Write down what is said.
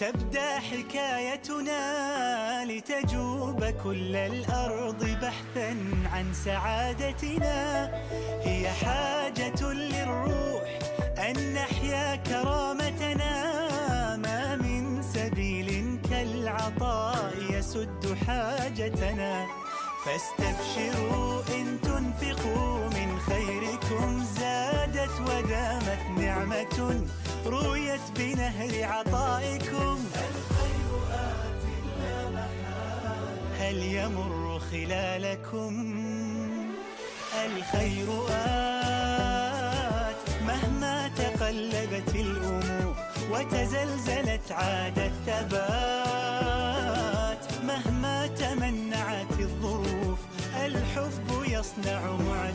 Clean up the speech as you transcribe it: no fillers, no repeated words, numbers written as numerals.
تبدأ حكايتنا لتجوب كل الأرض بحثا عن سعادتنا. هي حاجة للروح أن نحيا كرامتنا، ما من سبيل كالعطاء يسد حاجتنا. فاستبشروا إن تنفقوا من خيركم زادت ودامت نعمة رويت بنهر عطائكم. الخير آت لا محالة هل يمر خلالكم؟ الخير آت مهما تقلبت الأمور وتزلزلت عاد الثبات. مهما تمنعت الظروف الحب يصنع معجزات.